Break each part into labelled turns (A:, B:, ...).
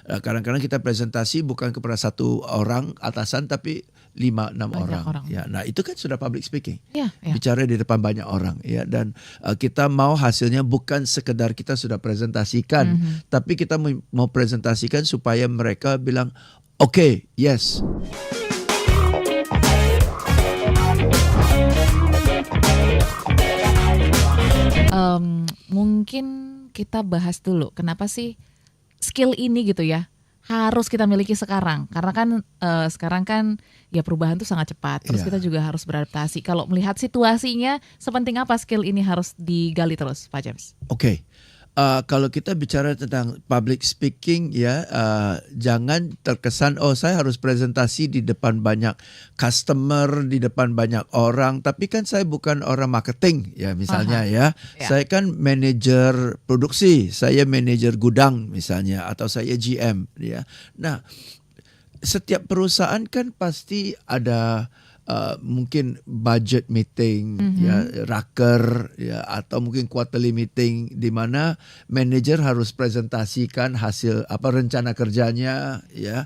A: Kadang-kadang kita presentasi bukan kepada satu orang atasan tapi 5-6
B: Banyak
A: orang.
B: orang.
A: Ya, nah itu kan sudah public speaking.
B: Iya, iya.
A: Bicara di depan banyak orang ya, dan kita mau hasilnya bukan sekedar kita sudah presentasikan, tapi kita mau presentasikan supaya mereka bilang okay, yes.
B: Mungkin kita bahas dulu kenapa sih skill ini gitu ya harus kita miliki sekarang, karena kan sekarang kan ya perubahan tuh sangat cepat, terus
A: Iya.
B: kita juga harus beradaptasi. Kalau melihat situasinya, sepenting apa skill ini harus digali terus, Pak James?
A: Oke. Kalau kita bicara tentang public speaking ya, jangan terkesan saya harus presentasi di depan banyak customer, di depan banyak orang, tapi kan saya bukan orang marketing ya misalnya ya.
B: Ya.
A: Saya kan manajer produksi, saya manajer gudang misalnya, atau saya GM ya. Nah, setiap perusahaan kan pasti ada mungkin budget meeting ya, raker ya, atau mungkin quarterly meeting di mana manajer harus presentasikan hasil rencana kerjanya ya,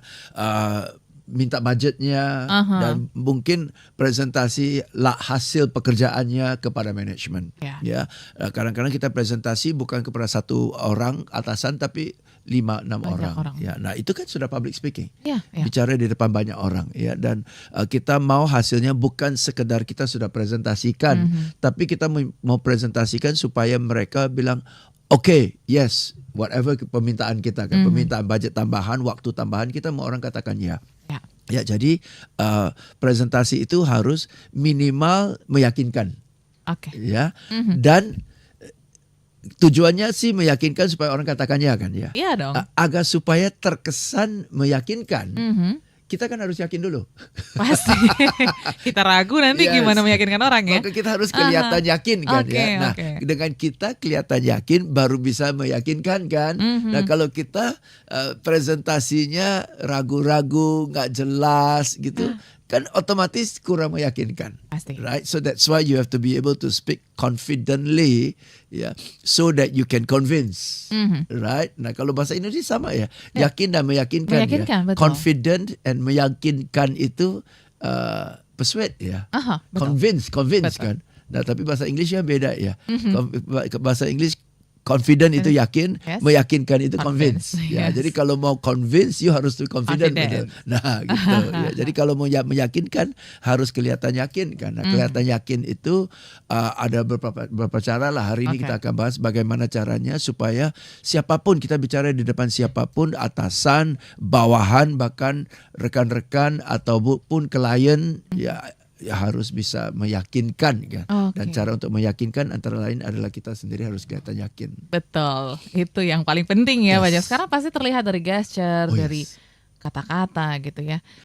A: minta budgetnya dan mungkin presentasi hasil pekerjaannya kepada manajemen ya. Kadang-kadang kita presentasi bukan kepada satu orang atasan tapi 5-6 orang. Ya, nah itu kan sudah public speaking.
B: Ya, ya.
A: Bicara di depan banyak orang ya, dan kita mau hasilnya bukan sekedar kita sudah presentasikan, tapi kita mau presentasikan supaya mereka bilang okay, yes, whatever permintaan kita kan, permintaan budget tambahan, waktu tambahan, kita mau orang katakan ya. Ya, jadi presentasi itu harus minimal meyakinkan.
B: Oke.
A: Ya. Dan tujuannya sih meyakinkan supaya orang katakan ya kan ya.
B: Iya dong.
A: Agar supaya terkesan meyakinkan, kita kan harus yakin dulu.
B: Pasti. Kita ragu nanti gimana meyakinkan orang ya.
A: Maka kita harus kelihatan yakin kan ya. Nah,
B: Okay.
A: dengan kita kelihatan yakin baru bisa meyakinkan kan. Nah, kalau kita presentasinya ragu-ragu, nggak jelas gitu, kan otomatis kurang meyakinkan.
B: Pasti.
A: Right? So that's why you have to be able to speak confidently, ya, so that you can convince. Right? Nah, kalau bahasa Indonesia sama ya, yakin dan meyakinkan.
B: Meyakinkan,
A: Ya.
B: betul.
A: Confident and meyakinkan itu persuade ya.
B: Betul.
A: Convince
B: Betul.
A: kan. Nah, tapi bahasa Inggrisnya beda ya. Bahasa Inggris confident itu yakin,
B: Yes.
A: meyakinkan itu convince. Ya,
B: Yes.
A: jadi kalau mau convince you harus to confident.
B: Confident.
A: Betul. Nah, gitu ya. Jadi kalau mau meyakinkan harus kelihatan yakin kan. Nah, kelihatan yakin itu ada beberapa cara lah. Hari ini kita akan bahas bagaimana caranya supaya siapapun, kita bicara di depan siapapun, atasan, bawahan, bahkan rekan-rekan ataupun klien ya harus bisa meyakinkan kan. Dan cara untuk meyakinkan antara lain adalah kita sendiri harus kelihatan yakin.
B: Betul, itu yang paling penting ya
A: Yes.
B: Pak James. Sekarang pasti terlihat dari gesture,
A: Oh,
B: dari
A: yes.
B: kata-kata gitu ya.